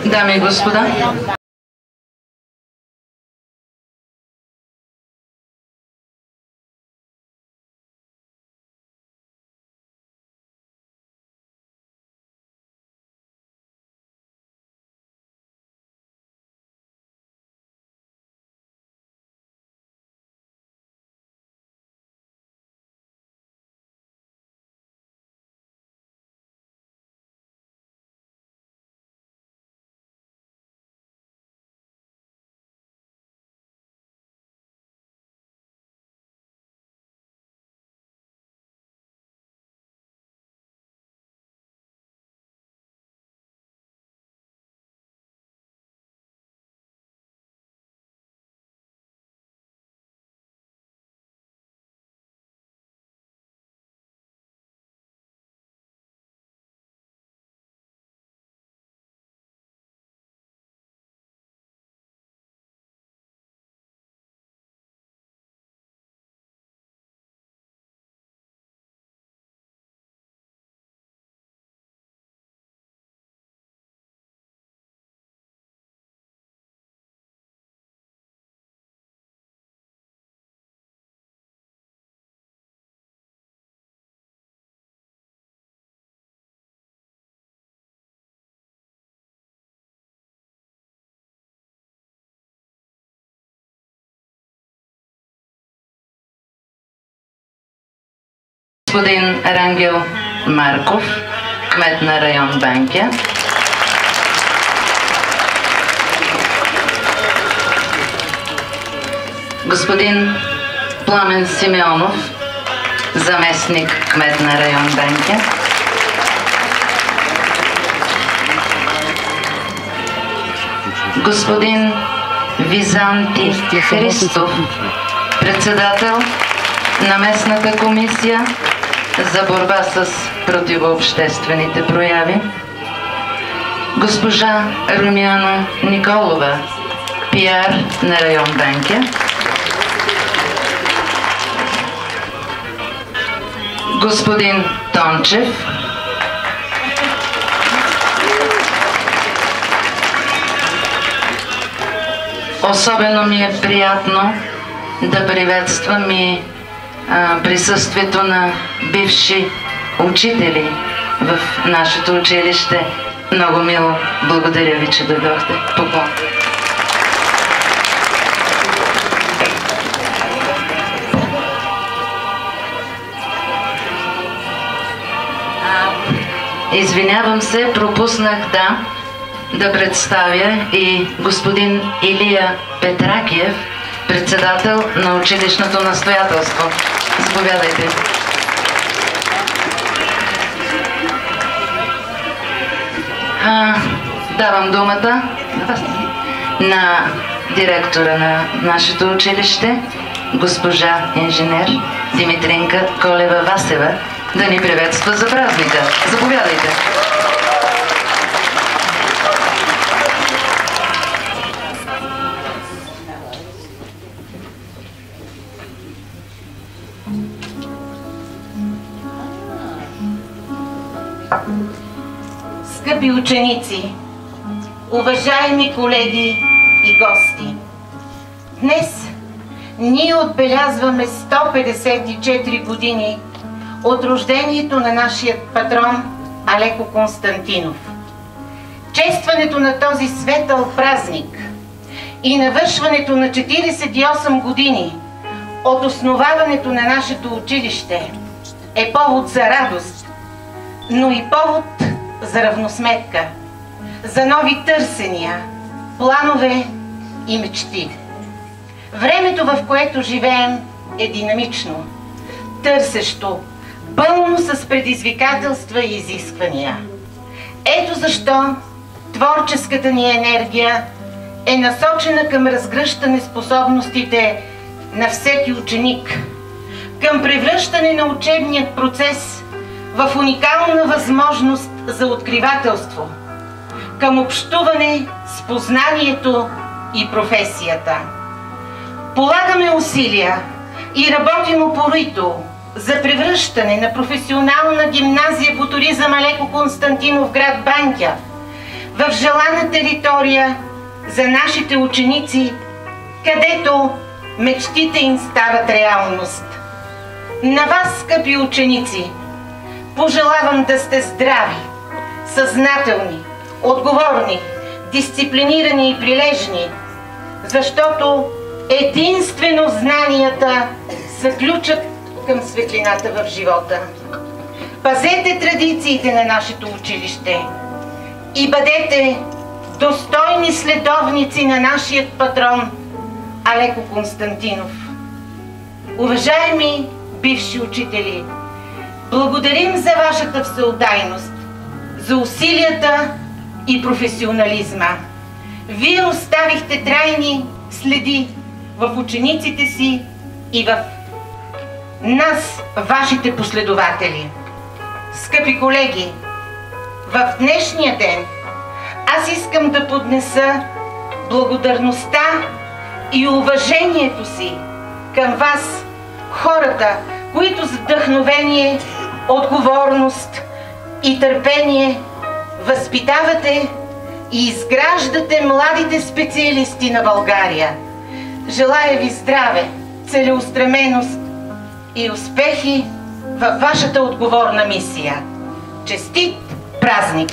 Дами и господа, господин Рангел Марков, кмет на район Банкя. Господин Пламен Симеонов, заместник кмет на район Банкя. Господин Византи Христов, председател на местната комисия за борба с противообществените прояви. Госпожа Румяна Николова, пиар на район Банкя. Господин Тончев, особено ми е приятно да приветствам и присъствието на бивши учители в нашето училище. Много мило, благодаря ви, че дойдохте. Поклон. Извинявам се, пропуснах да представя и господин Илия Петракиев, председател на училищното настоятелство. Заповядайте. Давам думата на директора на нашето училище, госпожа инженер Димитринка Колева-Васева, да ни приветства за празника. Заповядайте. Скъпи ученици, уважаеми колеги и гости! Днес ние отбелязваме 154 години от рождението на нашия патрон Алеко Константинов. Честването на този светъл празник и навършването на 48 години от основаването на нашето училище е повод за радост, но и повод за равносметка, за нови търсения, планове и мечти. Времето, в което живеем, е динамично, търсещо, пълно с предизвикателства и изисквания. Ето защо творческата ни енергия е насочена към разгръщане способностите на всеки ученик, към превръщане на учебният процес в уникална възможност за откривателство, към общуване с познанието и професията. Полагаме усилия и работим упорито за превръщане на професионална гимназия по туризъм Алеко Константинов в град Банкя в желана територия за нашите ученици, където мечтите им стават реалност. На вас, скъпи ученици, пожелавам да сте здрави, съзнателни, отговорни, дисциплинирани и прилежни, защото единствено знанията са ключът към светлината в живота. Пазете традициите на нашето училище и бъдете достойни следовници на нашия патрон Алеко Константинов. Уважаеми бивши учители, благодарим за вашата всеотдайност, за усилията и професионализма. Вие оставихте трайни следи в учениците си и в нас, вашите последователи. Скъпи колеги, в днешния ден аз искам да поднеса благодарността и уважението си към вас, хората, които с вдъхновение, отговорност и търпение възпитавате и изграждате младите специалисти на България. Желая ви здраве, целеустременост и успехи във вашата отговорна мисия. Честит празник!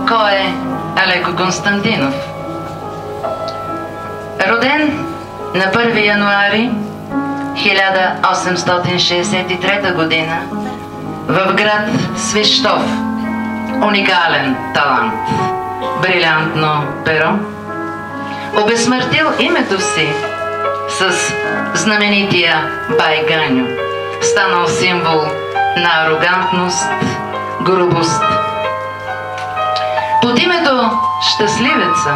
Кой е Алеко Константинов? Роден на 1 януари 1863 година в град Свищов. Уникален талант, брилянтно перо. Обезсмъртил името си с знаменития Бай Ганьо, станал символ на арогантност, грубост. Под името Щастливеца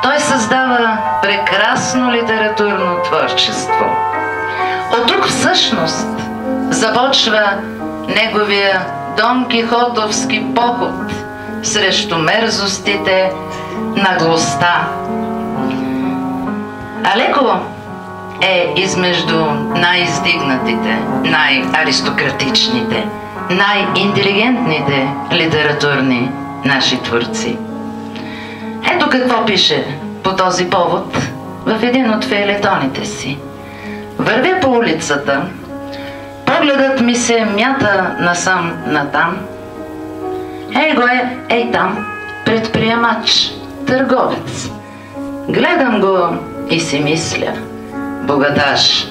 той създава прекрасно литературно творчество. От тук всъщност започва неговия Дон Кихотовски поход срещу мерзостите, наглостта. Алеко е измежду най-издигнатите, най-аристократичните, най-интелигентните литературни наши творци. Ето какво пише по този повод в един от фейлетоните си. Вървя по улицата, погледът ми се мята насам натам. Ей го е, ей там, предприемач, търговец. Гледам го и си мисля, богаташ,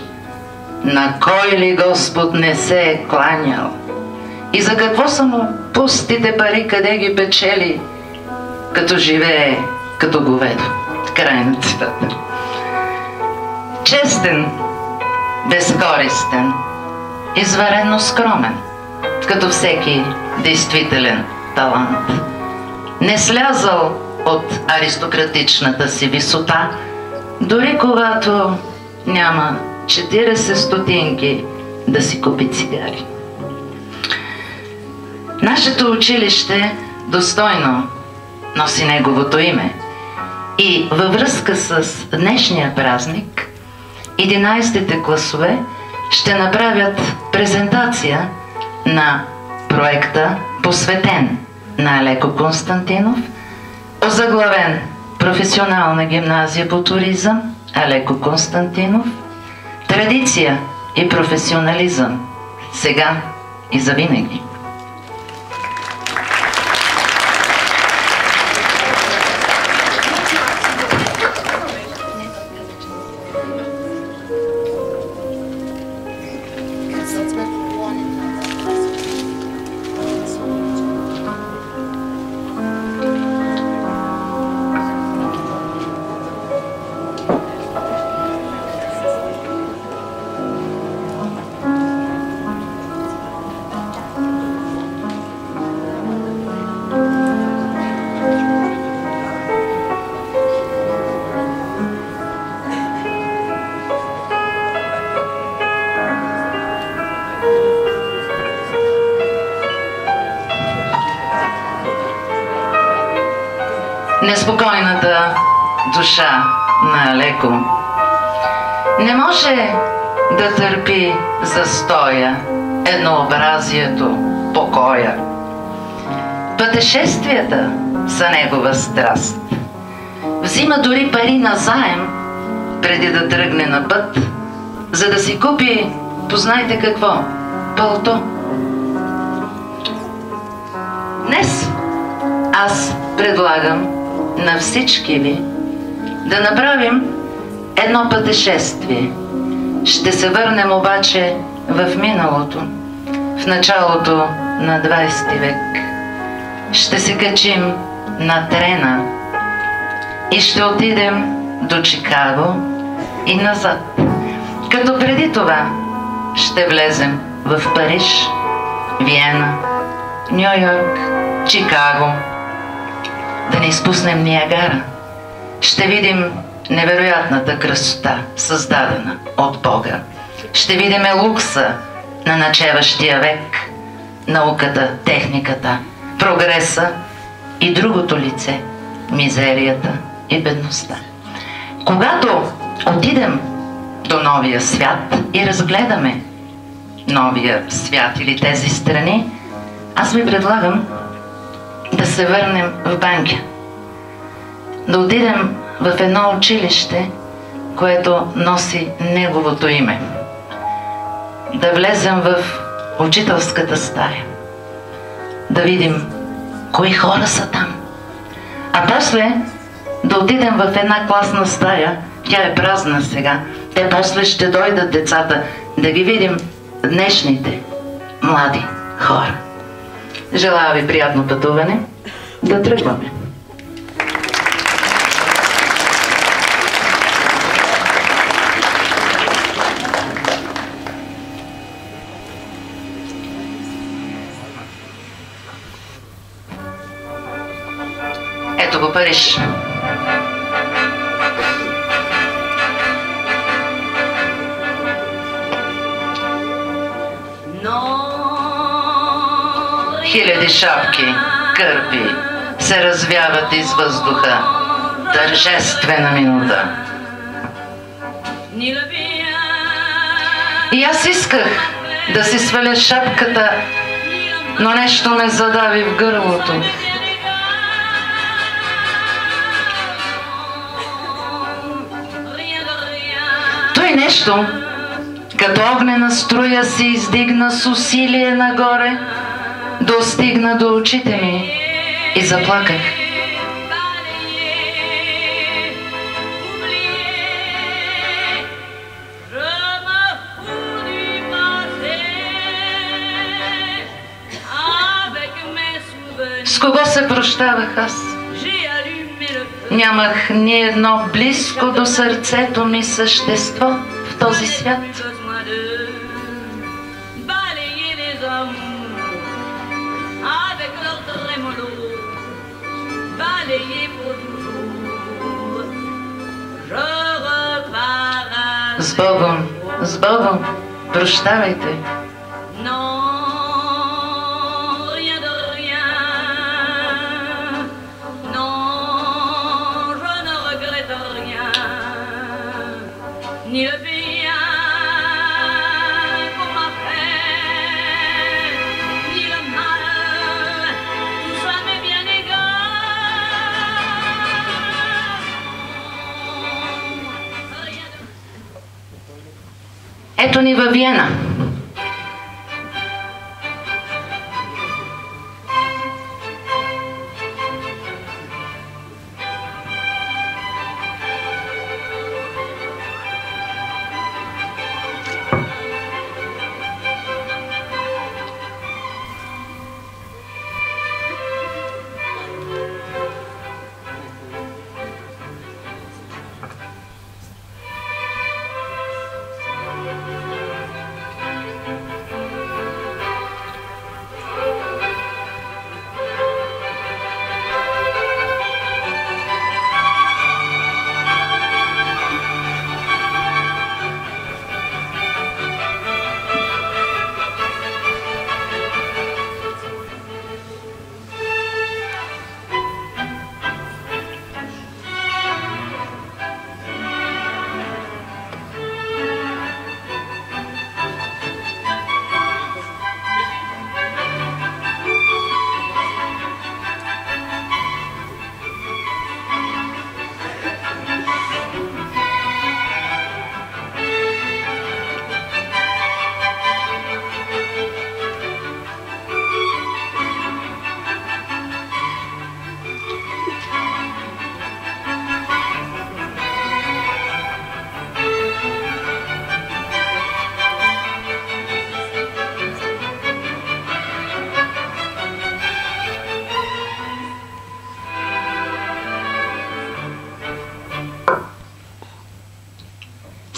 на кой ли Господ не се е кланял? И за какво са му пустите пари, къде ги печели, като живее като говедо? Край на цитата. Честен, безкористен, изварено скромен, като всеки действителен талант. Не слязал от аристократичната си висота, дори когато няма 40 стотинки да си купи цигари. Нашето училище достойно носи неговото име и във връзка с днешния празник 11-те класове ще направят презентация на проекта, посветен на Алеко Константинов, озаглавен Професионална гимназия по туризъм Алеко Константинов, традиция и професионализъм сега и завинаги. неспокойната душа на Алеко не може да търпи застоя, еднообразието, покоя. Пътешествията са негова страст. Взима дори пари назаем, преди да тръгне на път, за да си купи, познайте какво, палто. Днес аз предлагам на всички ви да направим едно пътешествие. Ще се върнем обаче в миналото, в началото на 20 век. Ще се качим на трена и ще отидем до Чикаго и назад. Като преди това ще влезем в Париж, Виена, Ню Йорк, Чикаго. Да не изпуснем Ниагара. Ще видим невероятната красота, създадена от Бога. Ще видим лукса на начеващия век, науката, техниката, прогреса и другото лице, мизерията и бедността. Когато отидем до новия свят и разгледаме новия свят или тези страни, аз ви предлагам да се върнем в Банкя, да отидем в едно училище, което носи неговото име, да влезем в учителската стая, да видим кои хора са там, а после да отидем в една класна стая, тя е празна сега, те после ще дойдат децата, да ги видим днешните млади хора. Желая ви приятно пътуване, да тръгваме. Ето го Париж. Хиляди шапки, кърпи се развяват из въздуха. Тържествена минута. И аз исках да си сваля шапката, но нещо ме задави в гърлото. Той нещо, като огнена струя, се издигна с усилие нагоре, достигна до очите ми и заплаках. С кого се прощавах аз? Нямах ни едно близко до сърцето ми същество в този свят. С Богом, с Богом, прощавайте. Ето ни във Виена.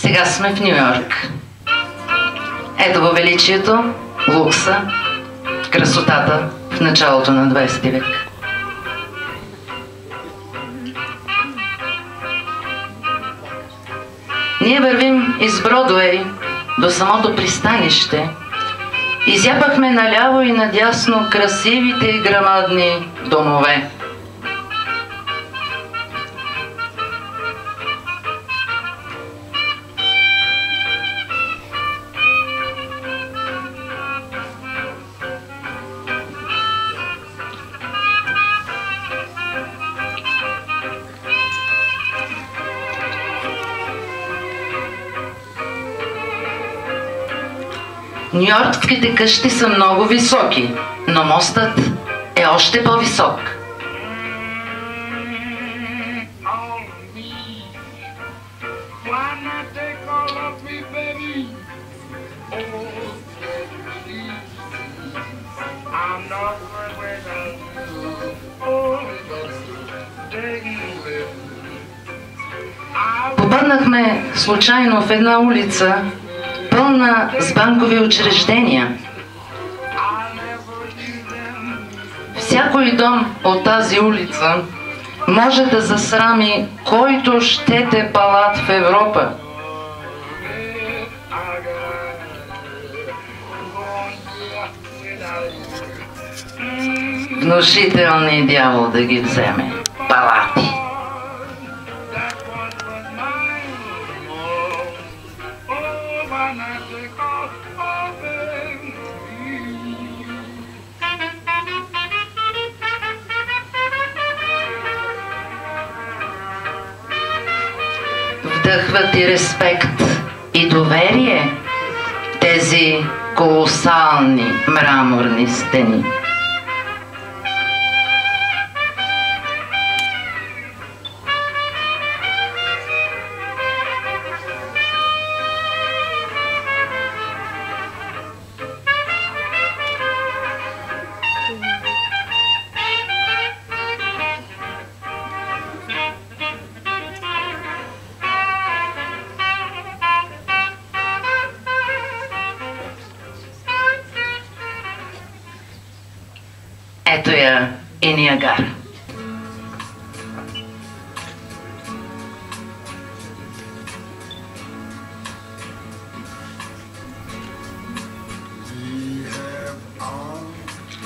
Сега сме в Ню Йорк. Ето го величието, лукса, красотата в началото на 20 век. Ние вървим из Бродуей до самото пристанище. Изяпахме наляво и надясно красивите и грамадни домове. Нюйоркските къщи са много високи, но мостът е още по-висок. Попаднахме случайно в една улица, пълна с банкови учреждения. Всякой дом от тази улица може да засрами който щете палат в Европа. Внушителни дявол да ги вземе. Палати. Вдъхват и респект, и доверие тези колосални мраморни стени. Ето я и Ниагара.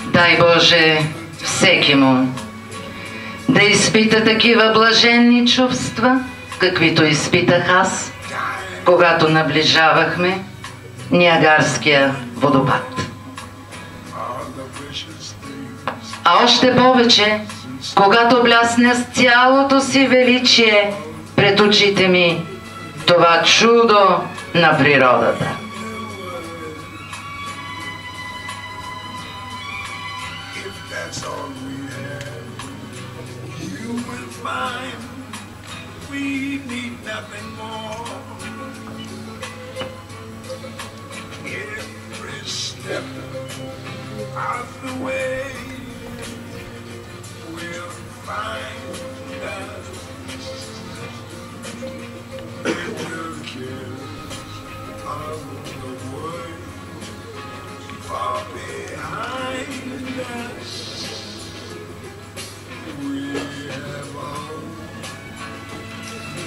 Дай Боже всеки му да изпита такива блаженни чувства, каквито изпитах аз, когато наближавахме Ниагарския водопад. А още повече, когато блясне с цялото си величие пред очите ми това чудо на природата.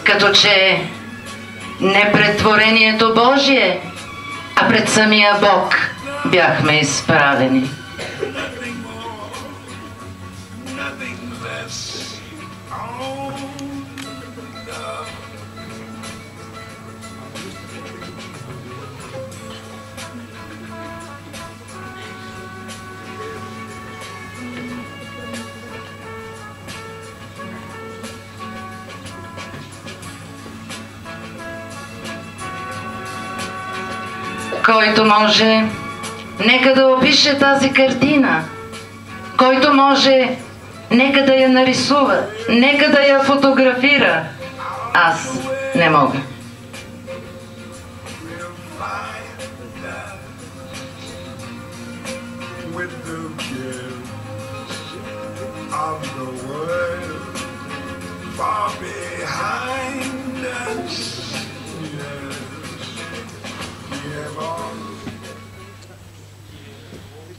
Като че не пред творението Божие, а пред самия Бог бяхме изправени. Който може, нека да опише тази картина. Който може, нека да я нарисува, нека да я фотографира. Аз не мога.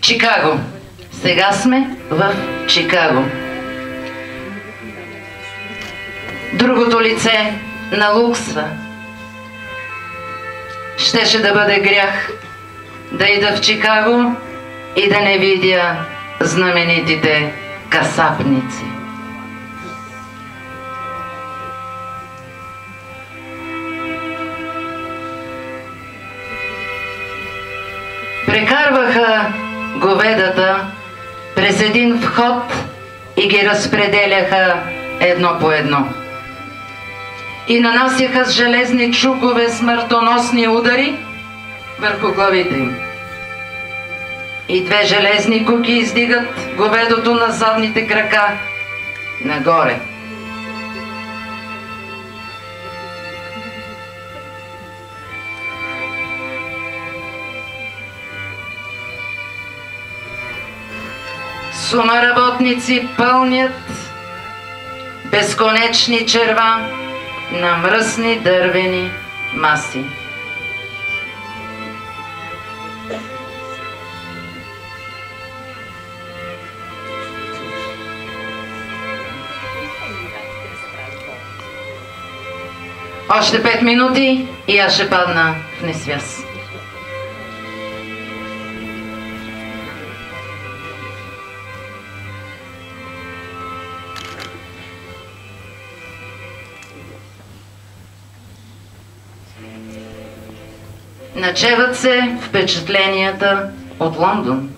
Чикаго. Сега сме в Чикаго. Другото лице налуксва. Щеше да бъде грях да ида в Чикаго и да не видя знаменитите касапници. Прекарваха говедата през един вход и ги разпределяха едно по едно. И нанасяха с железни чукове смъртоносни удари върху главите им. И две железни куки издигат говедото на задните крака нагоре. Сума работници пълнят безконечни черва на мръсни дървени маси. Още 5 минути и аз ще падна в несвяст. Начеват се впечатленията от Лондон.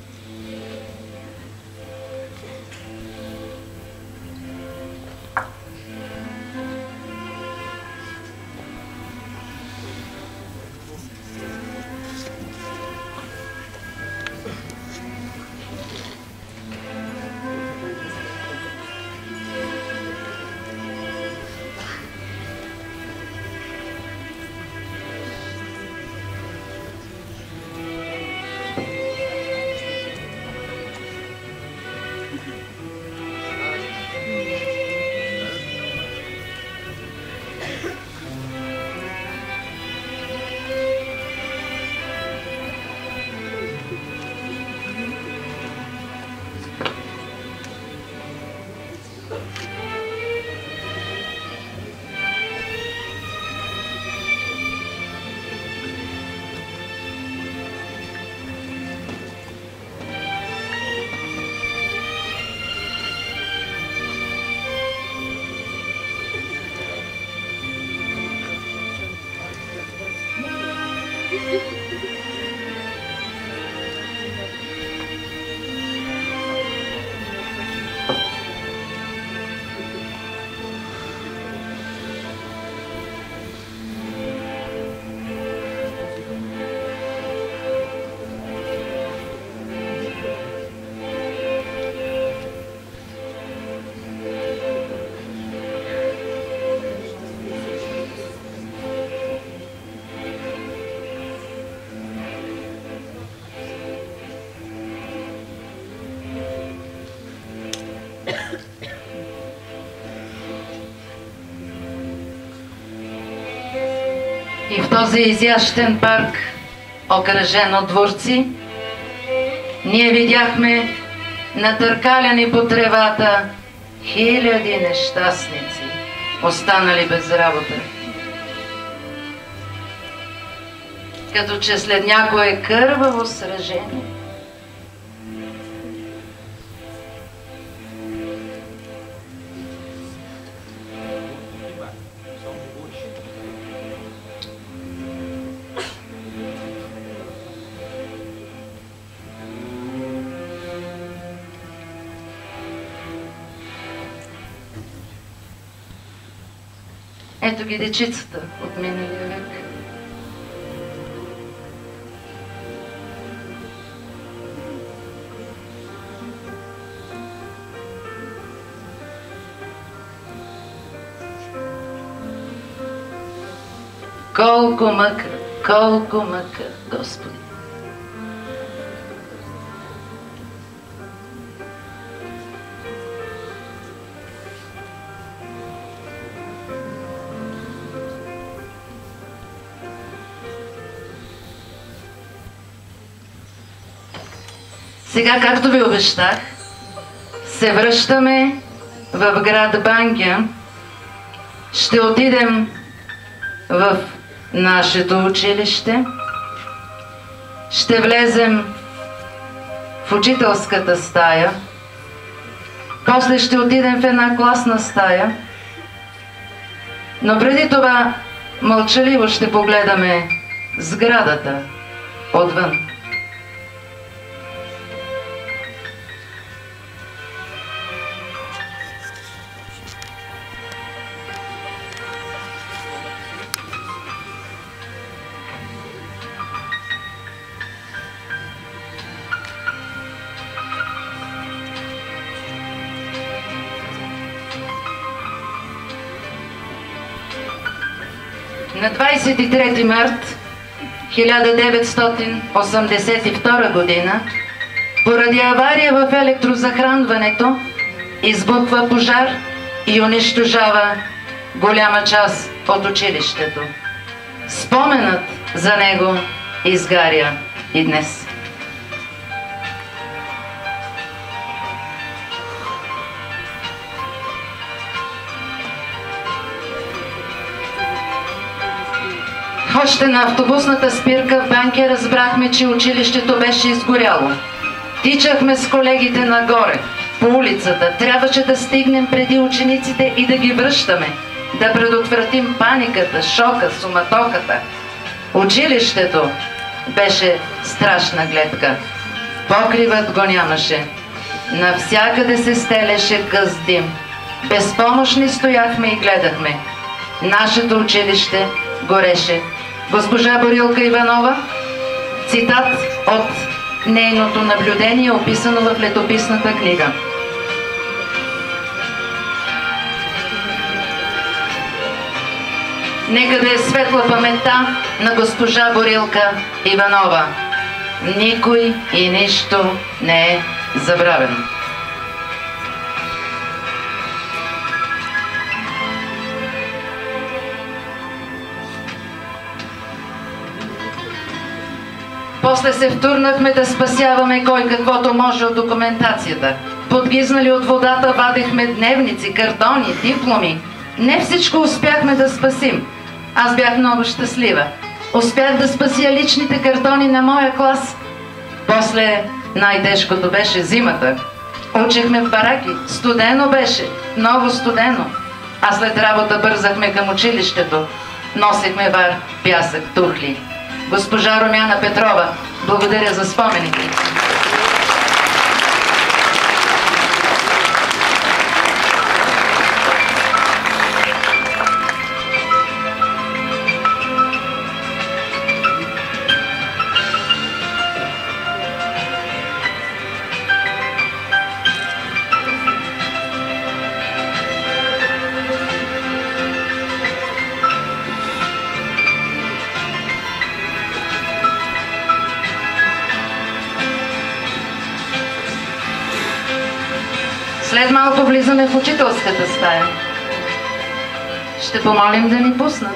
И в този изящен парк, окръжен от дворци, ние видяхме натъркаляни по тревата хиляди нещастници, останали без работа. Като че след някое кърваво сражение. Ето ги дечицата от миналия век. Колко мъка, Господи! Сега, както ви обещах, се връщаме в град Банкя. Ще отидем в нашето училище. Ще влезем в учителската стая. После ще отидем в една класна стая. Но преди това мълчаливо ще погледаме сградата отвън. На 23 март 1982 година, поради авария в електрозахранването, избухва пожар и унищожава голяма част от училището. Споменът за него изгаря и днес. Още на автобусната спирка в Банкя разбрахме, че училището беше изгоряло. Тичахме с колегите нагоре, по улицата. Трябваше да стигнем преди учениците и да ги връщаме, да предотвратим паниката, шока, суматохата. Училището беше страшна гледка. Покривът го нямаше. Навсякъде се стелеше къс дим. Безпомощни стояхме и гледахме. Нашето училище гореше. Госпожа Борилка Иванова, цитат от нейното наблюдение, описано в летописната книга. Нека да е светла паметта на госпожа Борилка Иванова. Никой и нищо не е забравено. После се втурнахме да спасяваме кой каквото може от документацията. Подгизнали от водата вадехме дневници, картони, дипломи. Не всичко успяхме да спасим. Аз бях много щастлива. Успях да спася личните картони на моя клас. После най-тежкото беше зимата. Учихме в бараки. Студено беше. Много студено. А след работа бързахме към училището. Носехме вар, пясък, тухли. Госпожа Румяна Петрова, благодаря за спомените. След малко влизаме в учителската стая. Ще помолим да ни пуснат.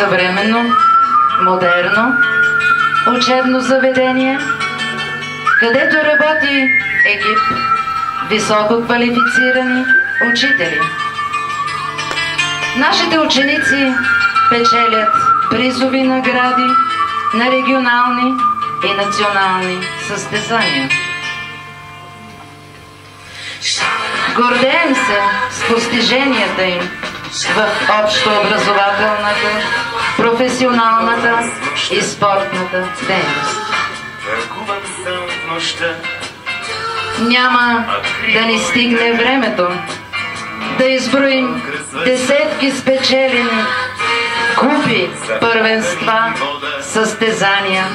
съвременно, модерно учебно заведение, където работи екип високо квалифицирани учители. Нашите ученици печелят призови награди на регионални и национални състезания. Гордеем се с постиженията им в общообразователната, професионалната и спортната дейност. Няма да ни стигне времето да изброим десетки спечелени купи, първенства, състезания.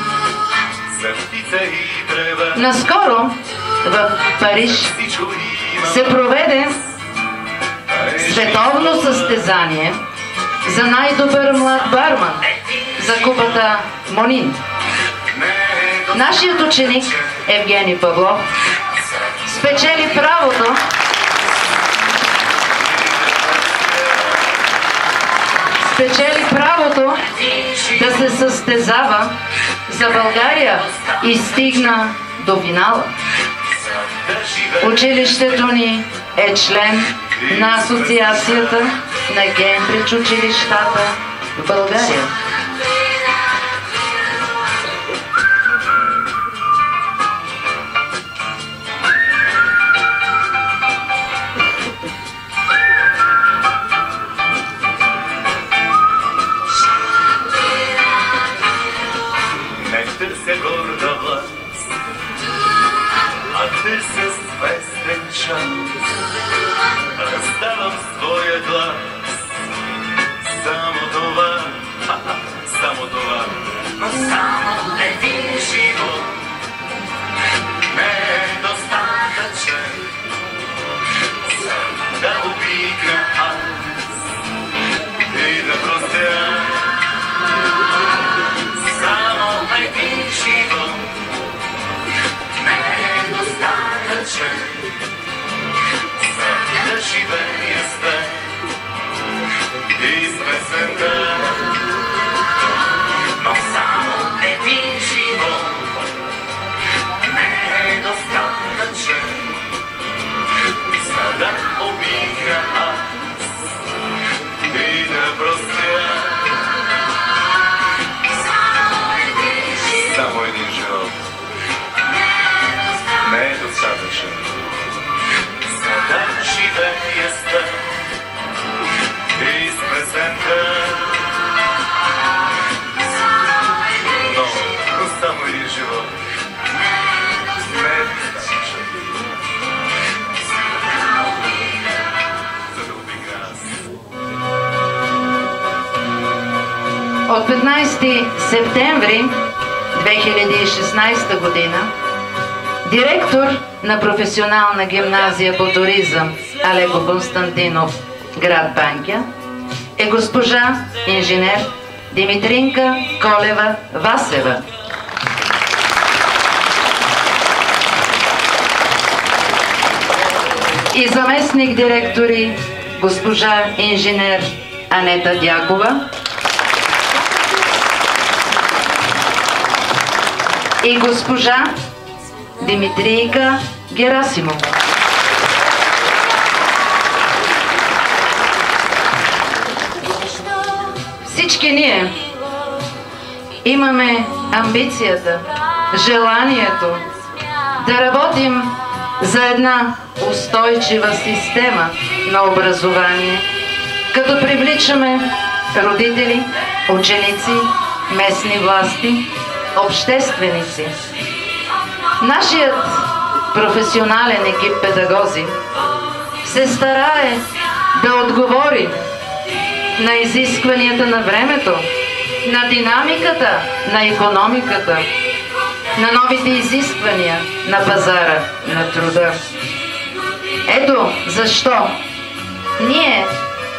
Наскоро в Париж се проведе световно състезание за най-добър млад барман за купата Монин. Нашият ученик Евгений Павлов спечели правото да се състезава за България и стигна до финала. Училището ни е член на Асоциацията на Кембридж училищата в България. Раздавам своя глас. Само това, но само един живот не е достатъчен да обикна аз и да простя. Само един живот не е достатъчен да живея с теб и с песента. Но само един живот не е достатъчен за да обикна аз и да простя. Само един живот не е достатъчен да живея с теб и с песента. Но само един живот не е достатъчен за да обикна аз. От 15 септември 2016 година директор на професионална гимназия по туризъм Алеко Константинов, град Банкя, е госпожа инженер Димитринка Колева-Васева. И заместник директори госпожа инженер Анета Дякова и госпожа Димитрийка Герасимова. Всички ние имаме амбицията, желанието да работим за една устойчива система на образование, като привличаме родители, ученици, местни власти, общественици. Нашият професионален екип педагози се старае да отговори на изискванията на времето, на динамиката на икономиката, на новите изисквания на пазара на труда. Ето защо ние,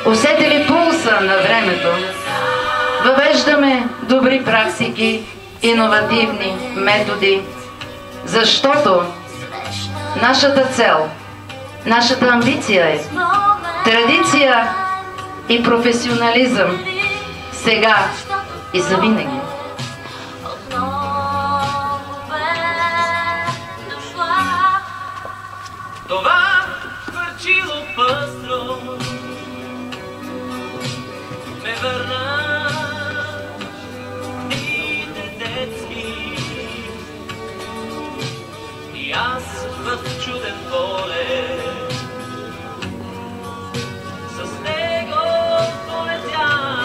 усетили пулса на времето, въвеждаме добри практики, иновативни методи, защото нашата цел, нашата амбиция е традиция и професионализъм сега и завинаги. Това хвърчило пъстро ме върна дните детски и аз в чуден полет с него полетях.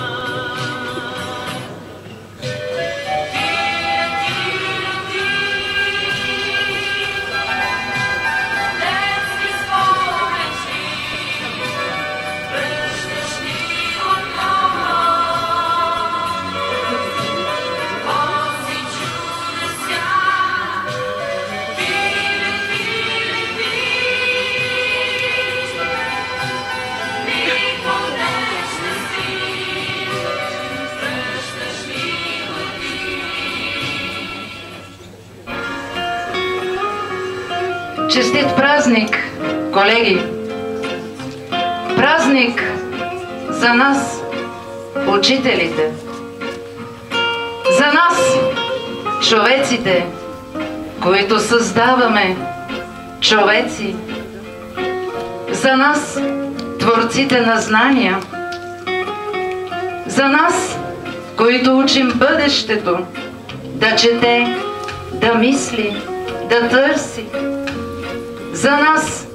Честит празник, колеги! Празник за нас, учителите, за нас, човеците, които създаваме човеци, за нас, творците на знания, за нас, които учим бъдещето, да чете, да мисли, да търси, за нас,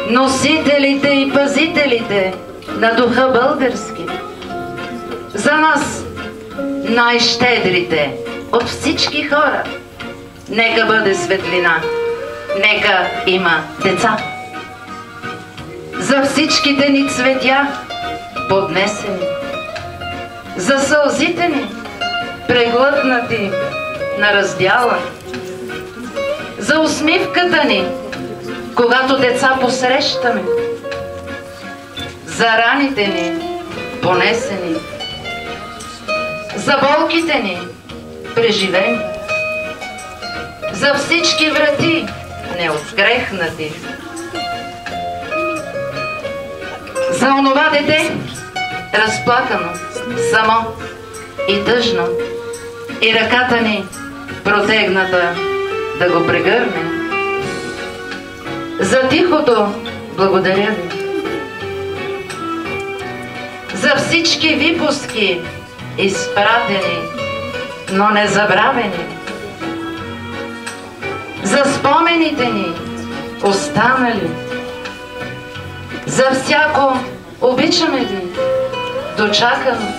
носителите и пазителите на духа български, за нас, най-щедрите от всички хора. Нека бъде светлина, нека има деца. За всичките ни цветя, поднесени, за сълзите ни, преглътнати на раздяла, за усмивката ни, когато деца посрещаме, за раните ни, понесени, за болките ни, преживени, за всички врати, неоткрехнати, за онова дете, разплакано, само и тъжно, и ръката ни протегната да го прегърне. За тихото благодаря ви. За всички випуски, изпратени, но незабравени. За спомените ни, останали. За всяко обичаме ви, дочакано.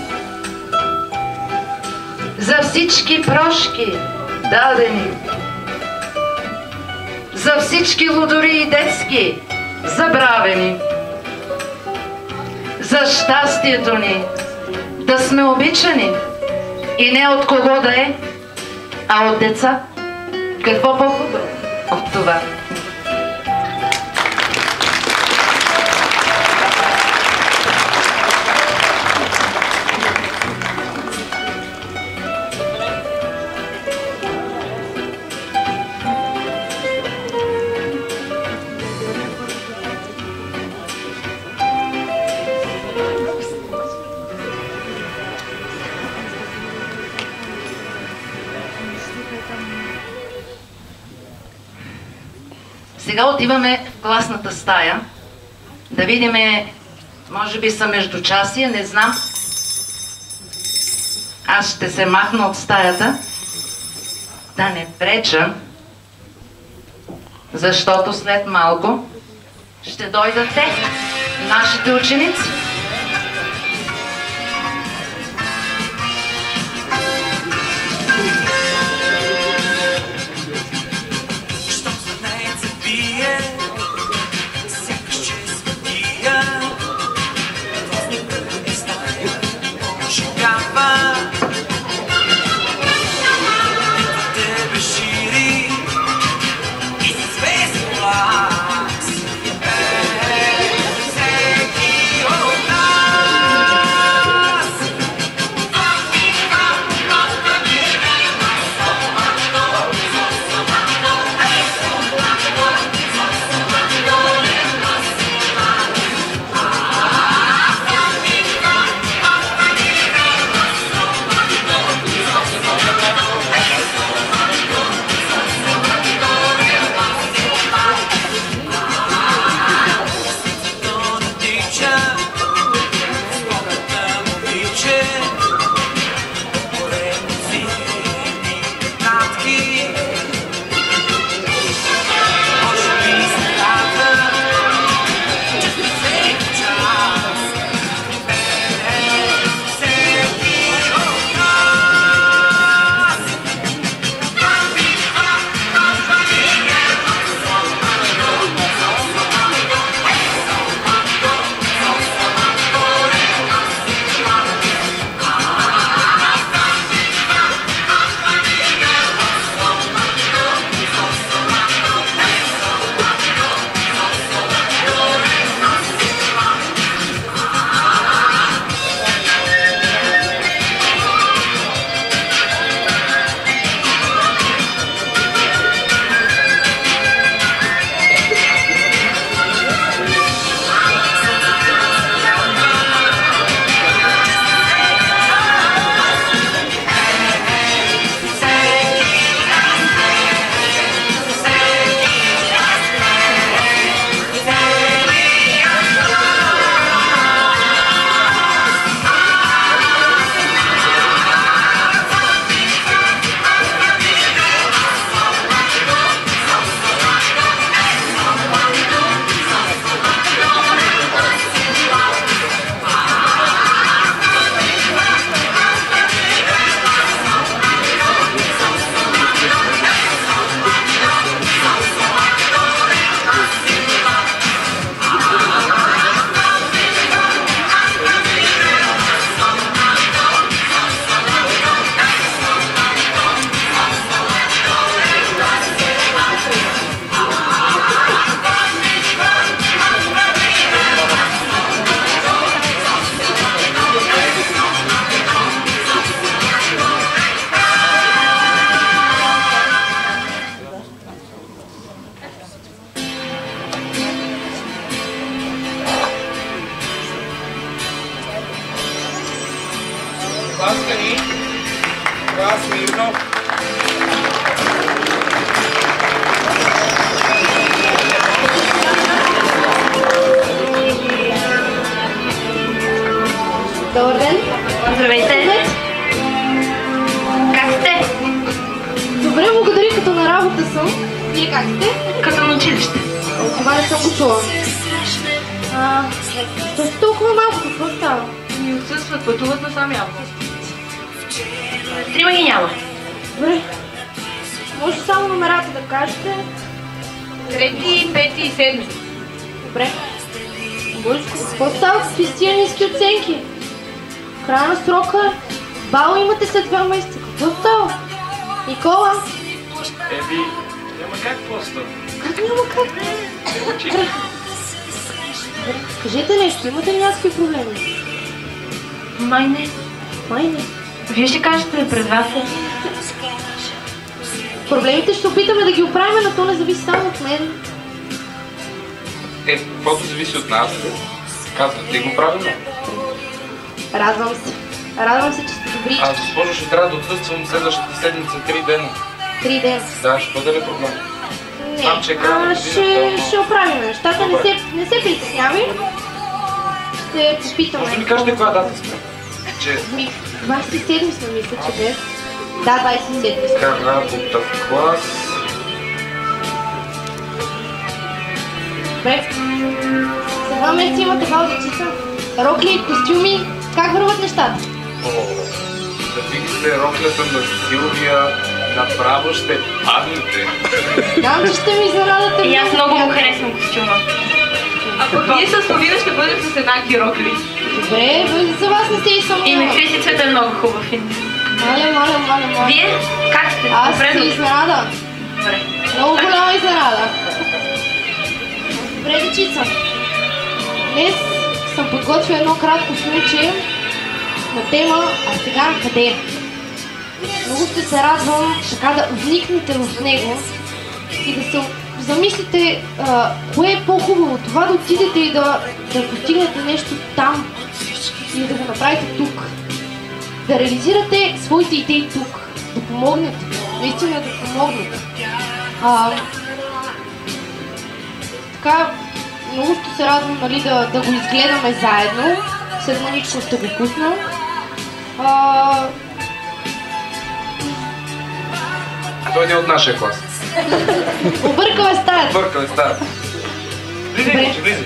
За всички прошки, дадени. За всички лудори и детски, забравени. За щастието ни да сме обичани и не от кого да е, а от деца. Какво по-хубаво от това? Сега отиваме в класната стая, да видим, може би са междучасия, не знам. Аз ще се махна от стаята, да не преча, защото след малко ще дойдат те, нашите ученици. Oh работа съм. Вие как сте? Като на училище. Това не съм го чула. Защо си толкова малко? Какво става? Ни отсъстват, пътуват насам явно. Трима ги няма. Добре. Може само номерата да кажете. 3, 5 и 7. Добре. Божко, какво става? Какви с тия ниски оценки? Края на срока, бал имате след 2 месеца. Какво става? Никола? Няма как просто. Как няма как? Кажете нещо, имате ли някакви проблеми? Май не. Май не. Вие ще кажете пред вас. Проблемите ще опитаме да ги оправим, но то не зависи само от мен. Каквото зависи от нас, казвате го правилно. Радвам се. Радвам се, че сте добри. Аз, госпожо, ще трябва да отсъствам следващата седмица 3 дена. 3 дена. Да, ще бъде ли проблем? Знам, че е края на годината, ще оправим нещата. Не се притеснявай. Ще попитаме. Може да ми кажете коя дата сме? Че 27 сме, мисля, че днес. Да, 27 сме. работа в клас. Добре. За 2 месеца имате бал дечица. Рокли, костюми. Как върват нещата? Да видите роклята на Силвия, направо ще паднете. Знам, че ще ми изненадате. И аз много му харесвам костюма. А пък вие с Лавина ще бъдете с еднакви рокли. Добре, за вас не се и съмнявам. И на Криси цвета е много хубав. Моля. Вие как сте? Аз Добре, се изненада. Добре. Много голяма изненада. Добре, дечица. Днес съм подготвил едно кратко случай на тема "А сега къде?" Много ще се радвам така да вникнете в него и да се замислите кое е по-хубаво, това да отидете и да постигнете нещо там или да го направите тук. Да реализирате своите идеи тук, да помогнете, наистина да помогнете. Така, много ще се радвам, нали, да го изгледаме заедно. След маничко ще го пусна. Той не е от нашия клас. Объркала стаята. Бъркали стая. Влизай, влизай.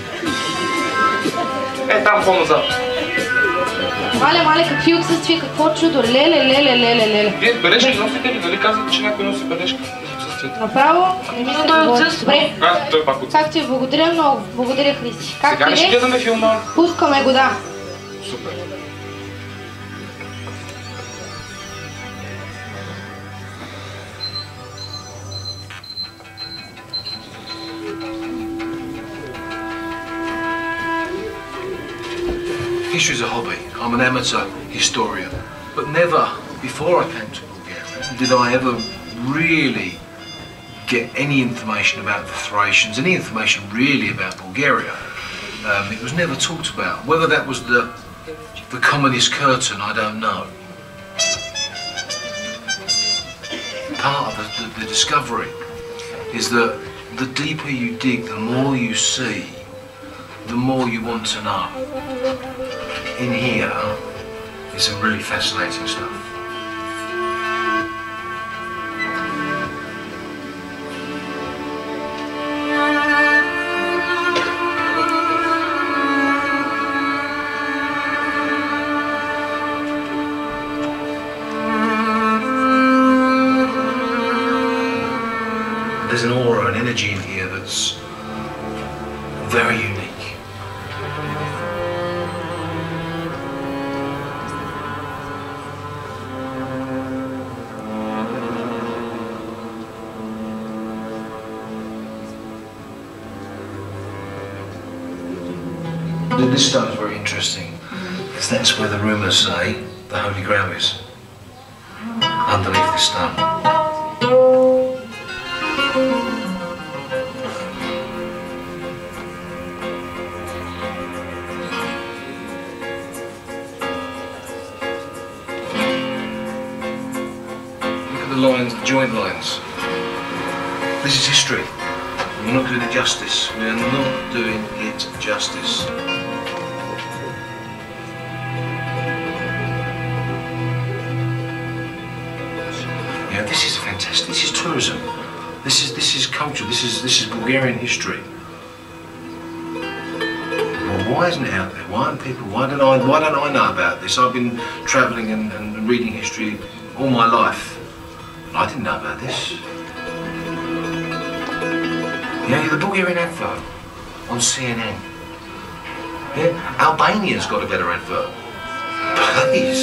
Там по-назад. Мале, какви отсъствия, какво чудо. Леле. Вие бележки носите ли? Дали казвате, че някой носи бележка за отсъствието? Направо, не мисля да говоря. Добре. Той пак отсъства. Как ти благодаря много. Благодаря, Христи. Сега ли ще гледаме филма? Пускаме го, да. Супер. History's a hobby. I'm an amateur historian. But never, before I came to Bulgaria, did I ever really get any information about the Thracians, any information really about Bulgaria. It was never talked about. Whether that was the communist curtain, I don't know. Part of the discovery is that the deeper you dig, the more you see, the more you want to know. In here is some really fascinating stuff. There's an aura, an energy in here that's very unique. This stone is very interesting, because that's where the rumours say the Holy Grail is, underneath this stone. Look at the lines, the joint lines. This is history. We're not doing it justice. We are not doing it justice. Yeah, this is fantastic. This is tourism. This is culture. This is Bulgarian history. Well, why isn't it out there? Why aren't people? Why don't I know about this? I've been travelling and reading history all my life. I didn't know about this. Yeah, the Bulgarian advert on CNN. Yeah, Albania's got a better advert. Please.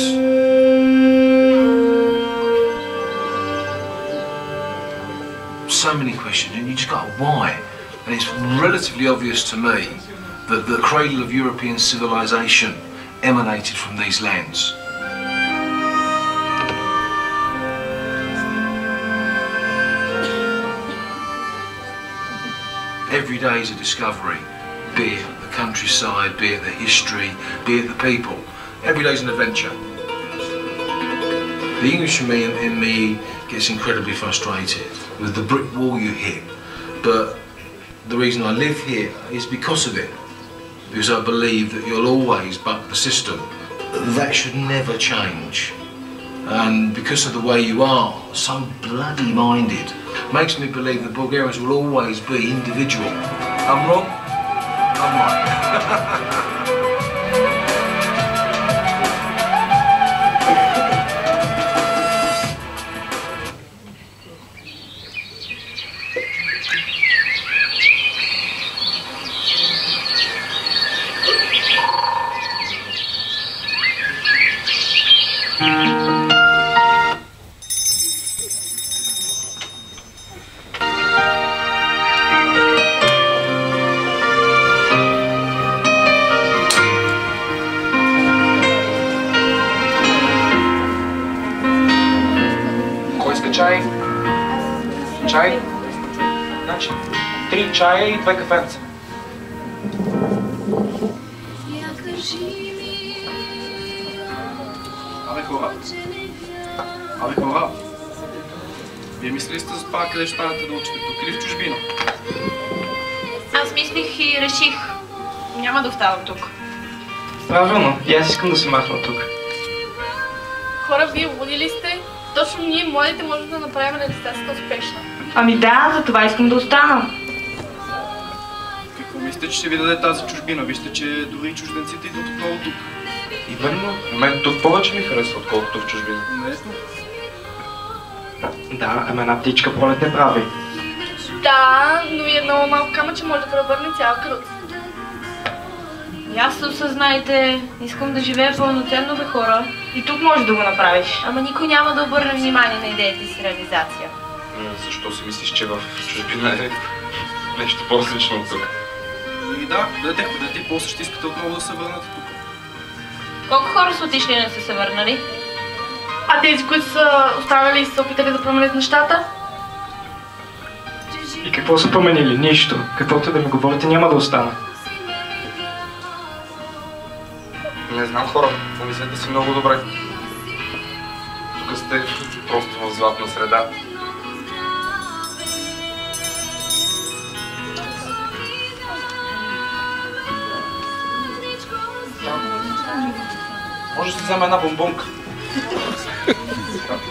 So many questions, and you just go, why? And it's relatively obvious to me that the cradle of European civilization emanated from these lands. Every day is a discovery, be it the countryside, be it the history, be it the people. Every day is an adventure. The English in me gets incredibly frustrated with the brick wall you hit, but the reason I live here is because of it. Because I believe that you'll always buck the system. That should never change. And because of the way you are, so bloody minded, makes me believe that Bulgarians will always be individual. I'm wrong? I'm right. Чай. Чай. Значи, 3 чая и 2 кафенца. Абе хора, вие мислили сте за това къде ще станете да учите, тук или в чужбина? Аз мислих и реших. Няма да оставам тук. Правилно, и аз искам да се махна тук. Хора, вие луди ли сте? Точно ние, младите, можем да направим регистрацията успешна. Ами да, за това искам да остана. Какво мислите, че ще ви даде тази чужбина? Вижте, че дори чужденците идват отново тук. Именно, мен тук повече ми харесва, отколкото в чужбина. Уместно? Да, ама една птичка пролет не прави. Да, но и едно малко камъче може да превърне цял крут. Ясно осъзнайте, искам да живея пълноценно бе хора. И тук можеш да го направиш. Ама никой няма да обърне внимание на идеята си реализация. Защо си мислиш, че в чужбина е нещо по-различно от тук? И да, ходете, и после ще искате отново да се върнете тук. Колко хора са отишли и не са се върнали? А тези, които са останали и са опитали да променят нещата? И какво са променили? Нищо. Каквото да ми говорите, няма да остана. Не знам хора, помислете си много добре. Тук сте просто в златна среда. Може да си взема една бомбонка.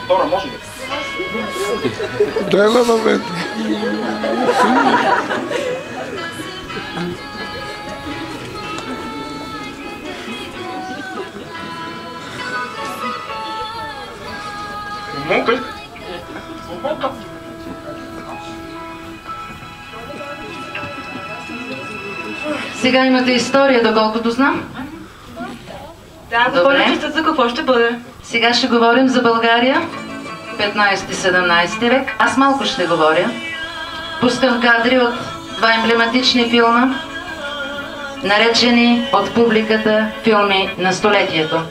Втора, може ли? Дай на момент. Бомбонка ли? Бомбонка. Сега имате история, доколкото знам. Да, говорите за какво ще бъде. Сега ще говорим за България, 15-17 век. Аз малко ще говоря. Пускам кадри от два емблематични филма, наречени от публиката филми на столетието.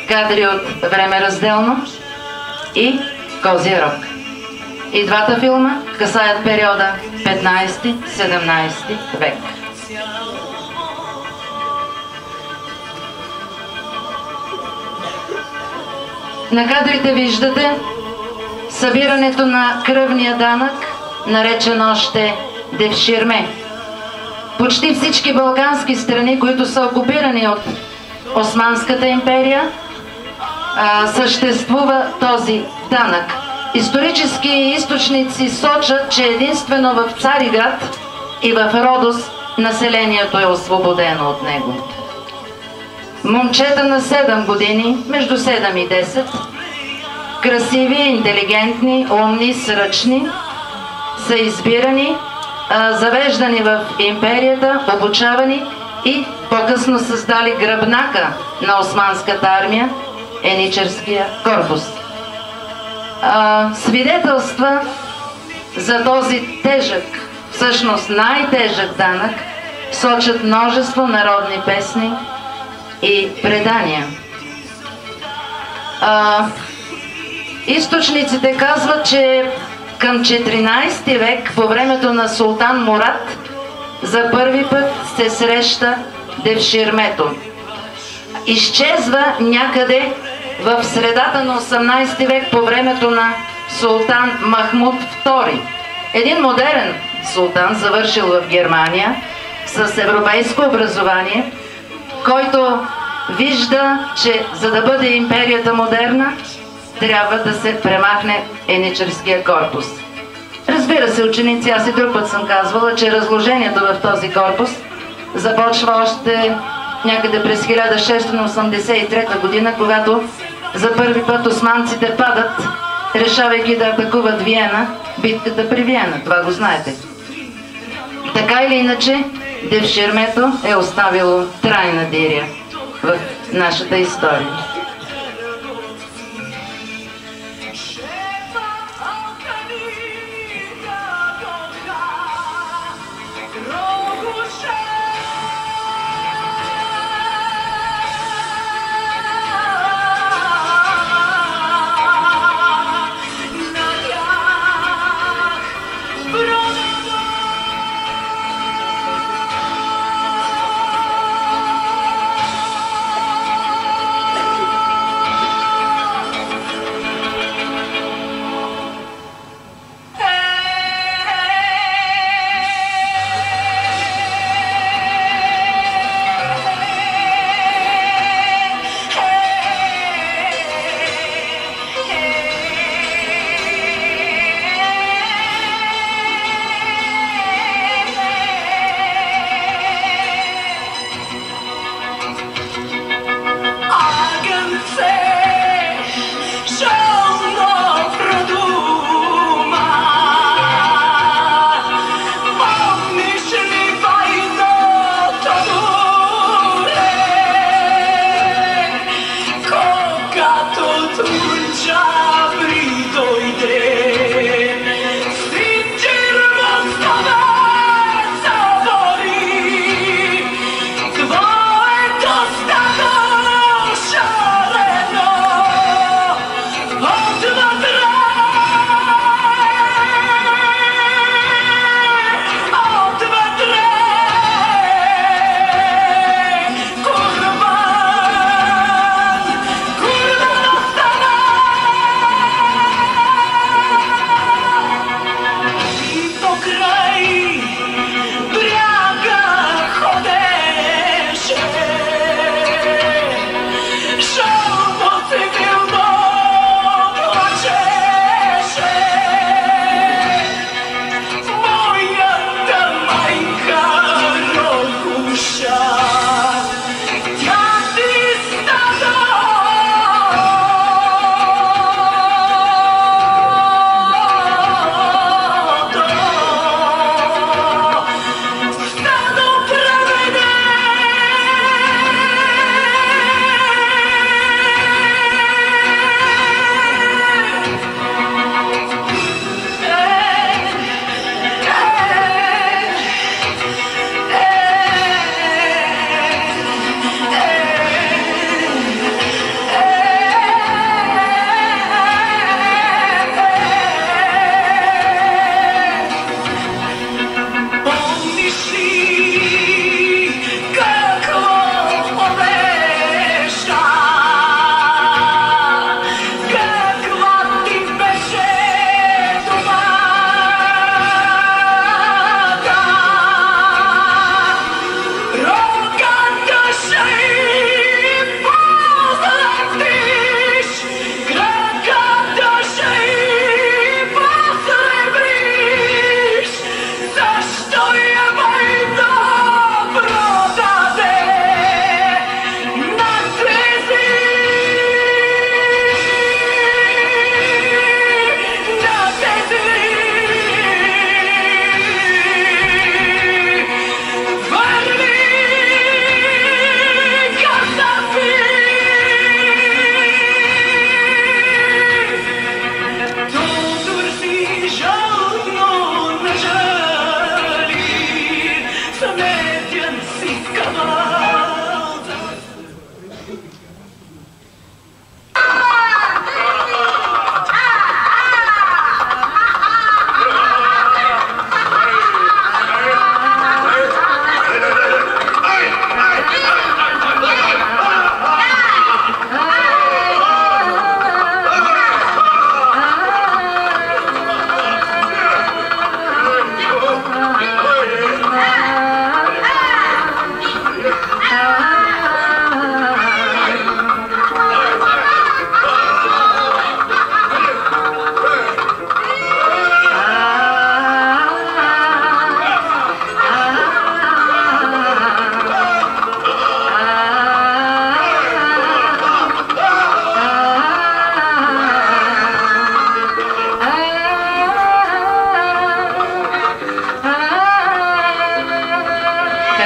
Кадри от Време разделно и Козия рог. И двата филма касаят периода 15-17 век. На кадрите виждате събирането на кръвния данък, наречен още девширме. Почти всички балкански страни, които са окупирани от Османската империя, съществува този данък. Исторически източници сочат, че единствено в Цариград и в Родос населението е освободено от него. Момчета на 7 години, между 7 и 10, красиви, интелигентни, умни, сръчни, са избирани, завеждани в империята, обучавани и по-късно създали гръбнака на османската армия, еничарския корпус. Свидетелства за този тежък, всъщност най-тежък данък, сочат множество народни песни и предания. Източниците казват, че към 14 век, по времето на султан Мурад, за първи път се среща Девширмето. Изчезва някъде в средата на 18 век, по времето на султан Махмуд II. Един модерен султан, завършил в Германия, с европейско образование, който вижда, че за да бъде империята модерна, трябва да се премахне еничарския корпус. Разбира се, ученици, аз и друг път съм казвала, че разложението в този корпус започва още някъде през 1683 година, когато за първи път османците падат, решавайки да атакуват Виена, битката при Виена. Това го знаете. Така или иначе, Девширмето е оставило трайна диря в нашата история.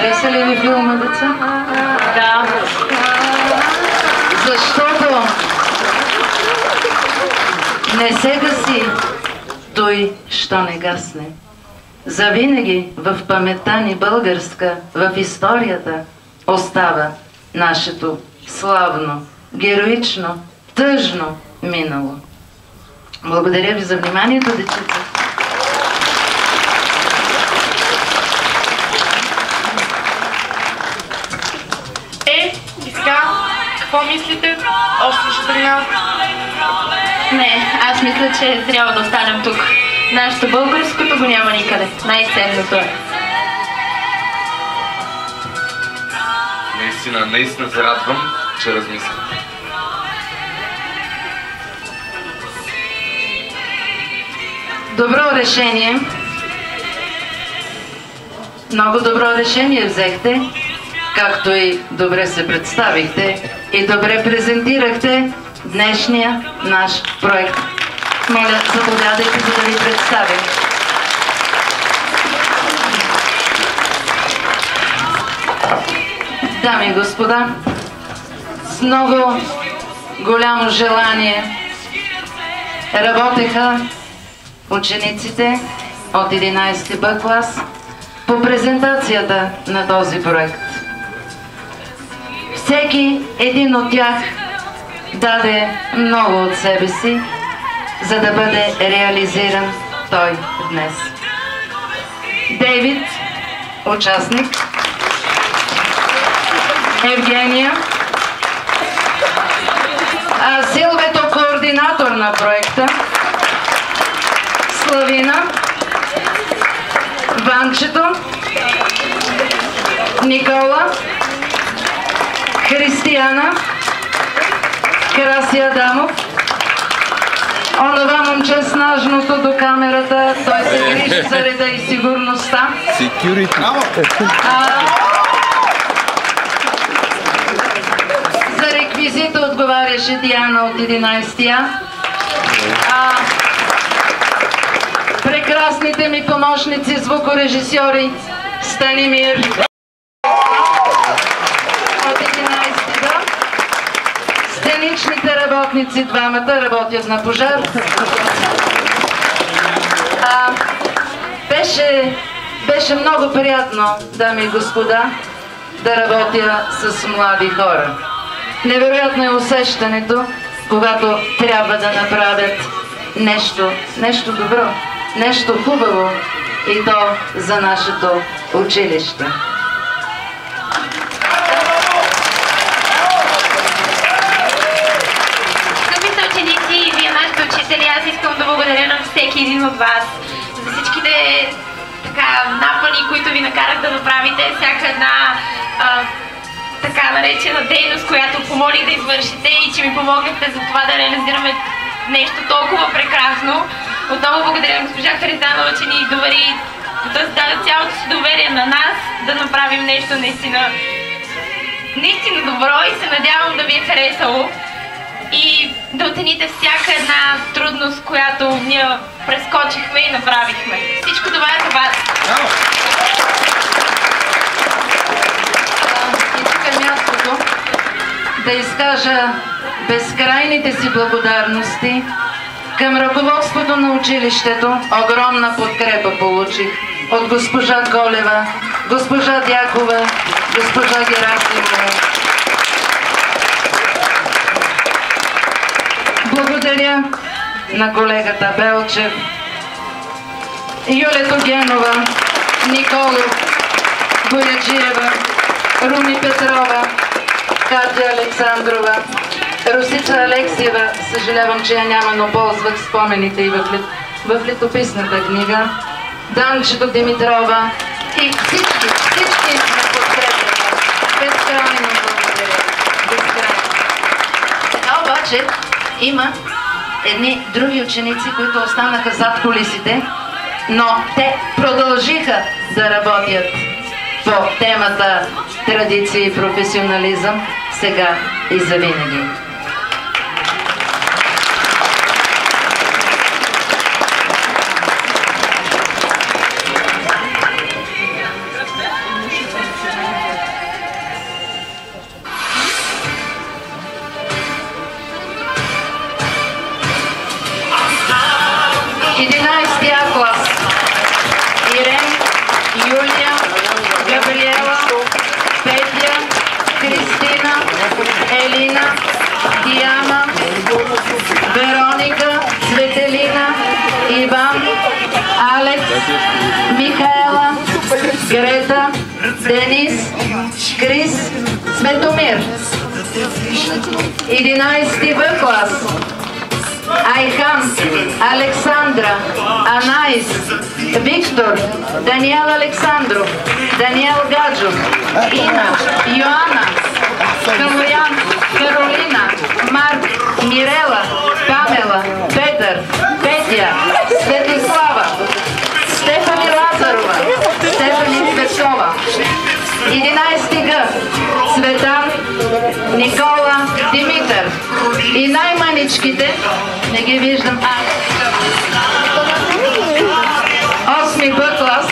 Хареса ли ви филма, деца? Да. Защото не се гаси той, що не гасне. Завинаги в паметта ни българска, в историята, остава нашето славно, героично, тъжно минало. Благодаря ви за вниманието, дечица. И сега, какво мислите? Още ще тренявате? Не, аз мисля, че трябва да останем тук. Нашето българското го няма никъде. Най-ценното е. Наистина се радвам, че размислям. Добро решение. Много добро решение взехте, както и добре се представихте и добре презентирахте днешния наш проект. Моля, заповядайте, за да ви представим. Дами и господа, с много голямо желание работеха учениците от 11 Б клас по презентацията на този проект. Всеки един от тях даде много от себе си, за да бъде реализиран той днес. Дейвид, участник, Евгения, Силвето, координатор на проекта, Славина, Ванчето, Никола, Християна, Краси Адамов, онова момче с нажното до камерата, той се грижи за реда и сигурността. За реквизита отговаряше Диана от 11-я. Прекрасните ми помощници, звукорежисьори Станимир от 11-та. Сценичните работници, двамата работят на пожар. Беше много приятно, дами и господа, да работя с млади хора. Невероятно е усещането, когато трябва да направят нещо добро, нещо хубаво и то за нашето училище. Скъпите ученици и вие, нашите учители, аз искам да благодаря на всеки един от вас за всичките напъни, които ви накарах да направите всяка една така наречена дейност, която помолих да извършите и че ми помогнахте за това да реализираме нещо толкова прекрасно. Отново благодаря на госпожа Хаританова, че ни довери, да даде цялото си доверие на нас, да направим нещо наистина добро и се надявам да ви е харесало и да оцените всяка една трудност, която ние прескочихме и направихме. Всичко това е за вас. И тук е мястото да изкажа безкрайните си благодарности към ръководството на училището. Огромна подкрепа получих от госпожа Колева, госпожа Дякова, госпожа Герасимова. Благодаря на колегата Белчев, Юлето Генова, Николов, Бояджиева, Руми Петрова, Катя Александрова, Русица Алексиева, съжалявам, че я няма, но ползвах спомените и в летописната книга, Данчето Димитрова и всички на подкрепата. Безкрайно благодаря. Безкрайно. Сега обаче има едни други ученици, които останаха зад кулисите, но те продължиха да работят по темата традиция и професионализъм сега и завинаги. Михаела, Грета, Денис, Крис, Светомир. 11 В клас. Айхан, Александра, Анаис, Виктор, Даниел Александров, Даниел Гаджов, Ина, Йоанна, Калоян, Каролина, Марк, Мирела, Памела, Петър, Петя, Светослава, Стефани Лазарова, Стефани Цветкова. 11 Г. Цветан, Никола, Димитър. И най-маничките, не ги виждам, 8 Б клас.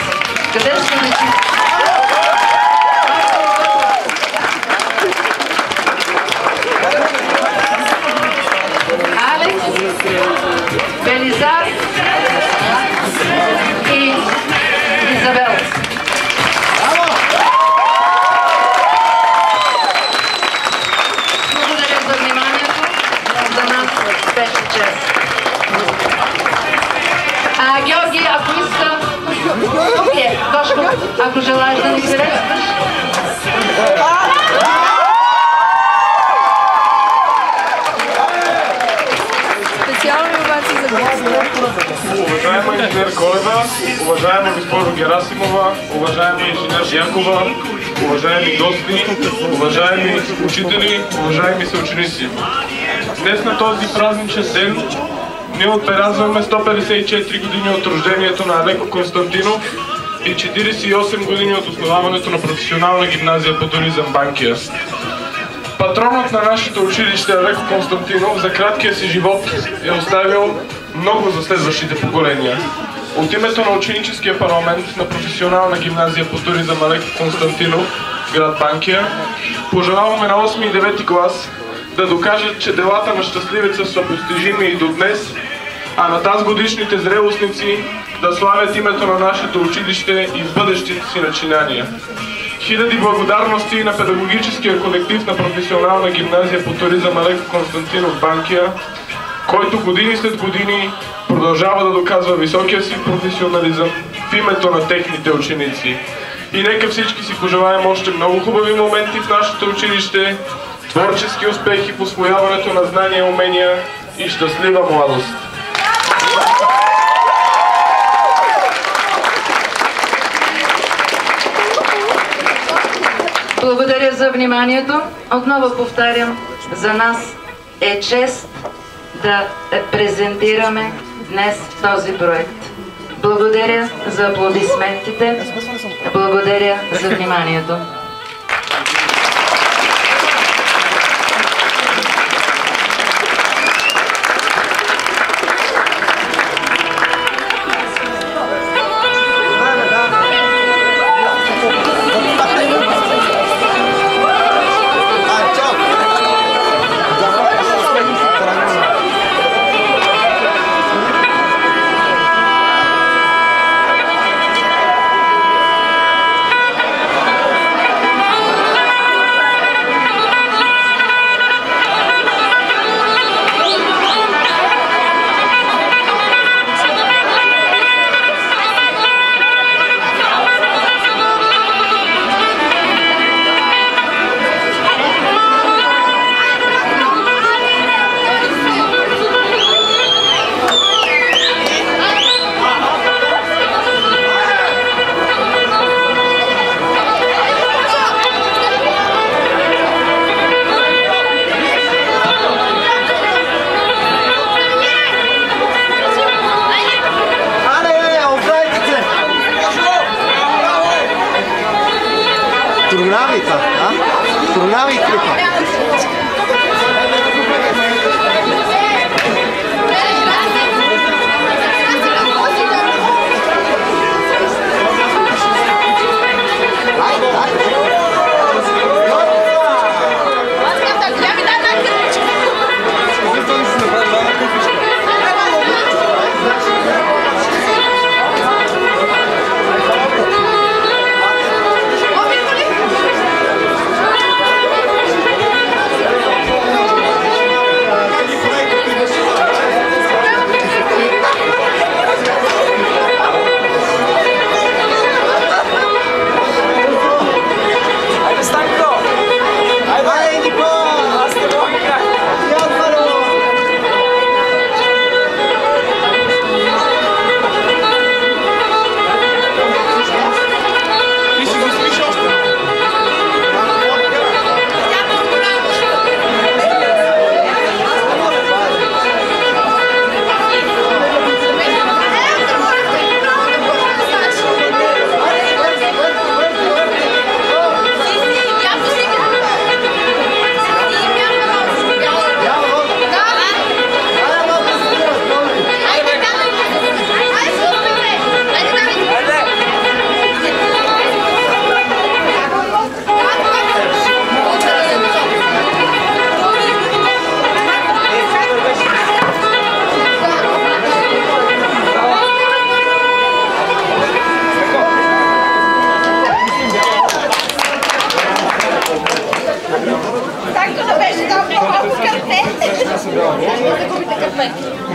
Къде ще начи? Алекс, Белизар и Изабел. Благодаря за вниманието. За нас беше чест. Георги, ако иска... Окей, Гошко, ако желаеш да ни приветстваш. Уважаема инженер Колева, уважаема госпожо Герасимова, уважаема инженер Янкова, уважаеми гости, уважаеми учители, уважаеми съученици. Днес на този празничен ден ние отбелязваме 154 години от рождението на Алеко Константинов и 48 години от основаването на професионална гимназия по туризъм Банкия. Патронът на нашето училище Алеко Константинов за краткия си живот е оставил много за следващите поколения. От името на ученическия парламент на професионална гимназия по туризъм Алеко Константинов, град Банкия, пожелаваме на 8 и 9 клас да докажат, че делата на щастливеца са постижими и до днес, а на тази годишните зрелостници да славят името на нашето училище и в бъдещите си начинания. Хиляди благодарности на педагогическия колектив на професионална гимназия по туризъм Алеко Константинов Банкия, който години след години продължава да доказва високия си професионализъм в името на техните ученици. И нека всички си пожелаем още много хубави моменти в нашето училище, творчески успехи в усвояването на знания и умения и щастлива младост! Благодаря за вниманието. Отново повтарям, за нас е чест да презентираме днес този проект. Благодаря за аплодисментите. Благодаря за вниманието.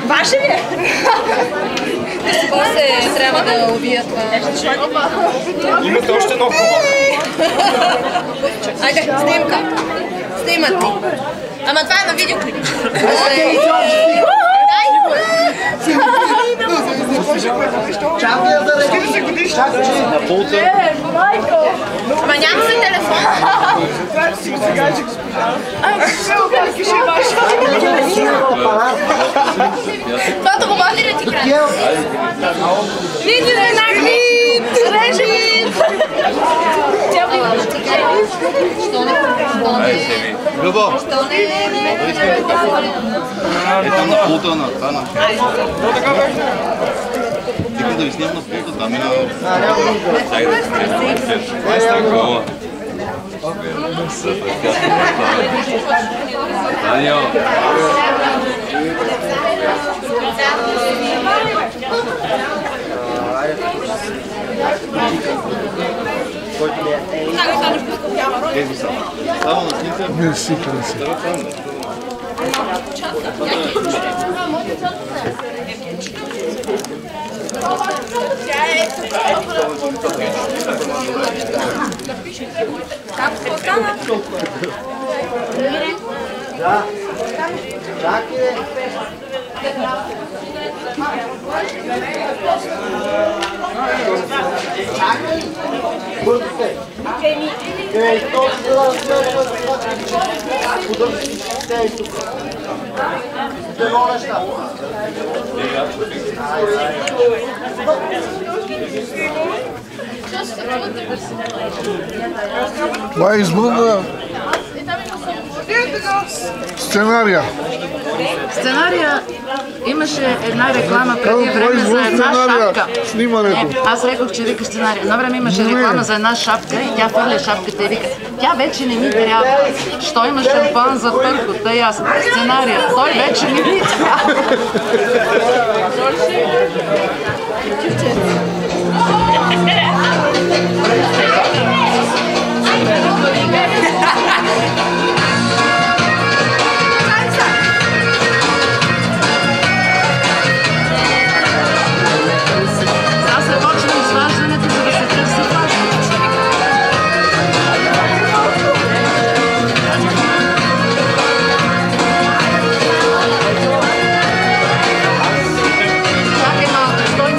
Ваше ли? После трябва да убият това. Имате още едно хубаво. Айде, снимка. Снимат ни. Ама това е на видеоклип. Ама няма ли телефон? Това го води ли ти край? Режим! Любо! Е там на пулта на това. Искам да ви снимам на пулта, там и на... Чакай да се снимам. Ай, става гола. Супер, Даниел! Само на снимка? Мерси, красиво. Как стана? Да. Чакай. Чакай. Бързо се. Ей, точно Ей, тук. Демо неща. Това е избор на сценария. Сценария имаше една реклама преди време за една шапка. Снимането. Аз рекох, че вика сценария. Едно време имаше реклама за една шапка и тя фърля шапката и вика: тя вече не ми трябва. Що има шампан за пърхот? Да, ясно. Сценария. Той вече не ми трябва. Чакай малко, стой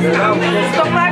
Стомак.